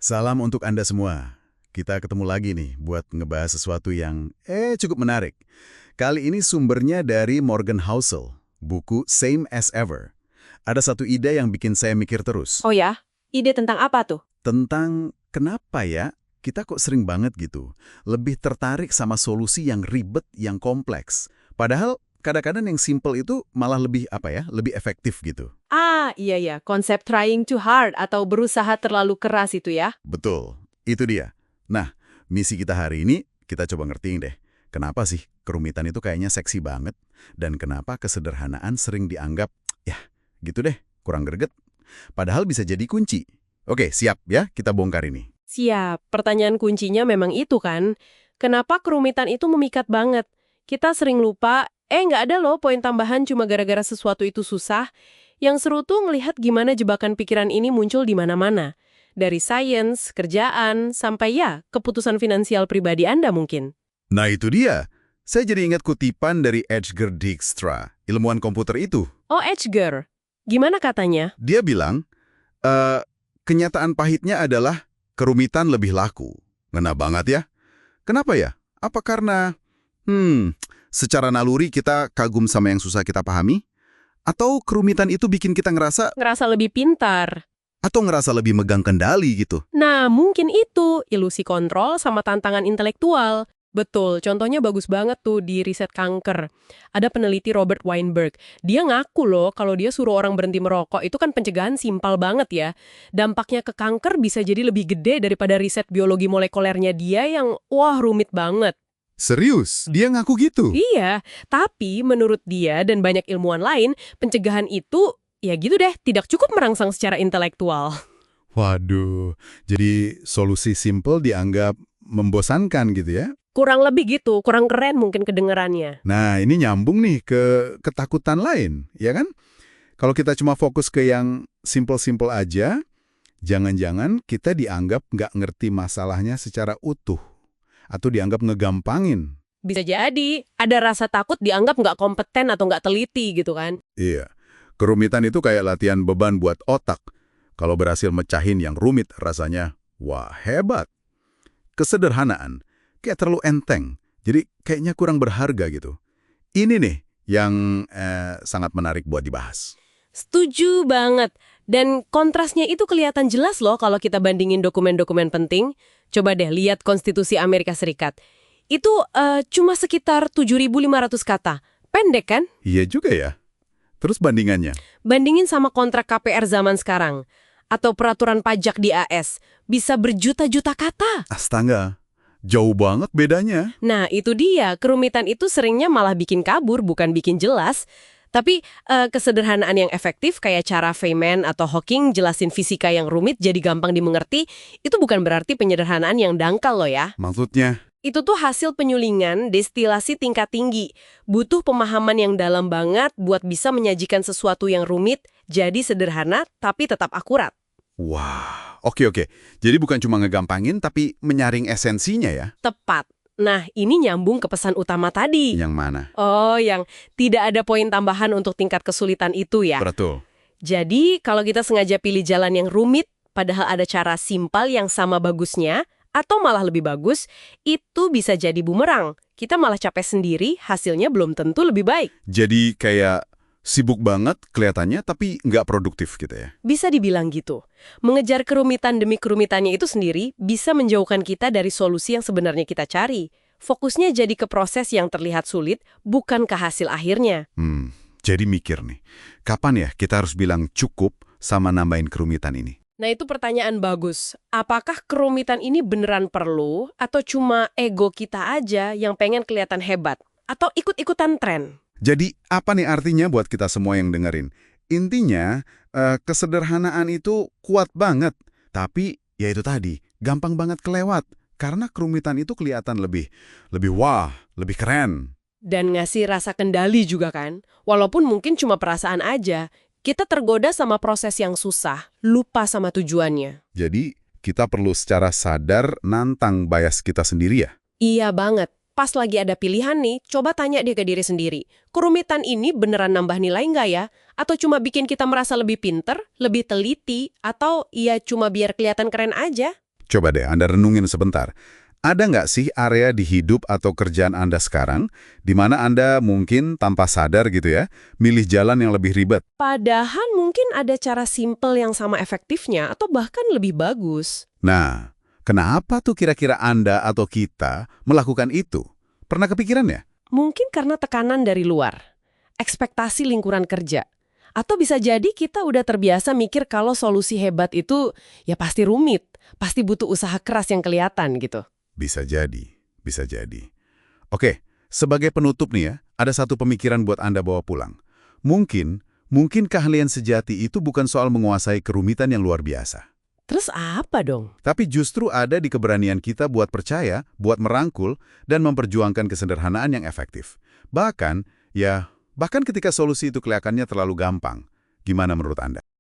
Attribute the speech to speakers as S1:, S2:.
S1: Salam untuk Anda semua. Kita ketemu lagi nih buat ngebahas sesuatu yang cukup menarik. Kali ini sumbernya dari Morgan Housel, buku Same as Ever. Ada satu ide yang bikin saya mikir terus.
S2: Oh ya? Ide tentang apa tuh?
S1: Tentang kenapa ya kita kok sering banget gitu, lebih tertarik sama solusi yang ribet, yang kompleks. Padahal kadang-kadang yang simple itu malah lebih efektif gitu.
S2: Iya, konsep trying too hard atau berusaha terlalu keras itu ya.
S1: Betul, itu dia. Nah, misi kita hari ini, kita coba ngertiin deh. Kenapa sih kerumitan itu kayaknya seksi banget? Dan kenapa kesederhanaan sering dianggap, ya gitu deh, kurang greget. Padahal bisa jadi kunci. Oke, siap ya, kita bongkar ini.
S2: Siap, pertanyaan kuncinya memang itu kan. Kenapa kerumitan itu memikat banget? Kita sering lupa, nggak ada loh poin tambahan cuma gara-gara sesuatu itu susah. Yang seru tuh ngelihat gimana jebakan pikiran ini muncul di mana-mana. Dari sains, kerjaan, sampai ya keputusan finansial pribadi Anda mungkin.
S1: Nah itu dia. Saya jadi ingat kutipan dari Edgar Dijkstra, ilmuwan komputer itu.
S2: Oh, Edgar. Gimana katanya?
S1: Dia bilang, kenyataan pahitnya adalah kerumitan lebih laku. Ngena banget ya. Kenapa ya? Apa karena, secara naluri kita kagum sama yang susah kita pahami? Atau kerumitan itu bikin kita ngerasa
S2: Lebih pintar.
S1: atau ngerasa lebih megang kendali gitu?
S2: Nah, mungkin itu ilusi kontrol sama tantangan intelektual. Betul, contohnya bagus banget tuh di riset kanker. Ada peneliti Robert Weinberg. Dia ngaku loh kalau dia suruh orang berhenti merokok itu kan pencegahan simpel banget ya. Dampaknya ke kanker bisa jadi lebih gede daripada riset biologi molekulernya dia yang rumit banget.
S1: Serius? Dia ngaku gitu?
S2: Iya, tapi menurut dia dan banyak ilmuwan lain, pencegahan itu ya gitu deh, tidak cukup merangsang secara intelektual.
S1: Waduh, jadi solusi simple dianggap membosankan gitu ya?
S2: Kurang lebih gitu, kurang keren mungkin kedengerannya.
S1: Nah, ini nyambung nih ke ketakutan lain, ya kan? Kalau kita cuma fokus ke yang simple-simple aja, jangan-jangan kita dianggap nggak ngerti masalahnya secara utuh. Atau dianggap ngegampangin.
S2: Bisa jadi, ada rasa takut dianggap nggak kompeten atau nggak teliti gitu kan.
S1: Iya, kerumitan itu kayak latihan beban buat otak. Kalau berhasil mecahin yang rumit rasanya, wah hebat. Kesederhanaan, kayak terlalu enteng. Jadi kayaknya kurang berharga gitu. Ini nih yang sangat menarik buat dibahas.
S2: Setuju banget. Dan kontrasnya itu kelihatan jelas loh kalau kita bandingin dokumen-dokumen penting. Coba deh lihat Konstitusi Amerika Serikat. Itu cuma sekitar 7.500 kata. Pendek kan?
S1: Iya juga ya. Terus bandingannya?
S2: Bandingin sama kontrak KPR zaman sekarang. Atau peraturan pajak di AS. Bisa berjuta-juta kata.
S1: Astaga, jauh banget bedanya.
S2: Nah, itu dia. Kerumitan itu seringnya malah bikin kabur, bukan bikin jelas. Tapi kesederhanaan yang efektif kayak cara Feynman atau Hawking jelasin fisika yang rumit jadi gampang dimengerti, itu bukan berarti penyederhanaan yang dangkal loh ya.
S1: Maksudnya?
S2: Itu tuh hasil penyulingan destilasi tingkat tinggi. Butuh pemahaman yang dalam banget buat bisa menyajikan sesuatu yang rumit, jadi sederhana tapi tetap akurat.
S1: Wah, oke. Jadi bukan cuma ngegampangin tapi menyaring esensinya ya?
S2: Tepat. Nah, ini nyambung ke pesan utama tadi.
S1: Yang mana?
S2: Oh, yang tidak ada poin tambahan untuk tingkat kesulitan itu ya.
S1: Betul.
S2: Jadi, kalau kita sengaja pilih jalan yang rumit, padahal ada cara simpel yang sama bagusnya, atau malah lebih bagus, itu bisa jadi bumerang. Kita malah capek sendiri, hasilnya belum tentu lebih baik.
S1: Jadi kayak sibuk banget kelihatannya tapi nggak produktif gitu ya?
S2: Bisa dibilang gitu. Mengejar kerumitan demi kerumitannya itu sendiri bisa menjauhkan kita dari solusi yang sebenarnya kita cari. Fokusnya jadi ke proses yang terlihat sulit, bukan ke hasil akhirnya.
S1: Jadi mikir nih, kapan ya kita harus bilang cukup sama nambahin kerumitan ini?
S2: Nah, itu pertanyaan bagus. Apakah kerumitan ini beneran perlu atau cuma ego kita aja yang pengen kelihatan hebat? Atau ikut-ikutan tren?
S1: Jadi apa nih artinya buat kita semua yang dengerin? Intinya, kesederhanaan itu kuat banget. Tapi ya itu tadi, gampang banget kelewat. Karena kerumitan itu kelihatan lebih wah, lebih keren.
S2: Dan ngasih rasa kendali juga kan? Walaupun mungkin cuma perasaan aja. Kita tergoda sama proses yang susah, lupa sama tujuannya.
S1: Jadi kita perlu secara sadar nantang bias kita sendiri ya?
S2: Iya banget. Pas lagi ada pilihan nih, coba tanya dia ke diri sendiri. Kerumitan ini beneran nambah nilai nggak ya? Atau cuma bikin kita merasa lebih pinter, lebih teliti, atau ya cuma biar kelihatan keren aja?
S1: Coba deh Anda renungin sebentar. Ada nggak sih area di hidup atau kerjaan Anda sekarang di mana Anda mungkin tanpa sadar gitu ya, milih jalan yang lebih ribet?
S2: Padahal mungkin ada cara simpel yang sama efektifnya atau bahkan lebih bagus.
S1: Nah, kenapa tuh kira-kira Anda atau kita melakukan itu? Pernah kepikiran ya?
S2: Mungkin karena tekanan dari luar, ekspektasi lingkungan kerja. Atau bisa jadi kita udah terbiasa mikir kalau solusi hebat itu ya pasti rumit, pasti butuh usaha keras yang kelihatan gitu.
S1: Bisa jadi, bisa jadi. Oke, sebagai penutup nih ya, ada satu pemikiran buat Anda bawa pulang. Mungkin keahlian sejati itu bukan soal menguasai kerumitan yang luar biasa.
S2: Terus apa dong?
S1: Tapi justru ada di keberanian kita buat percaya, buat merangkul, dan memperjuangkan kesederhanaan yang efektif. Bahkan ketika solusi itu kelihatannya terlalu gampang. Gimana menurut Anda?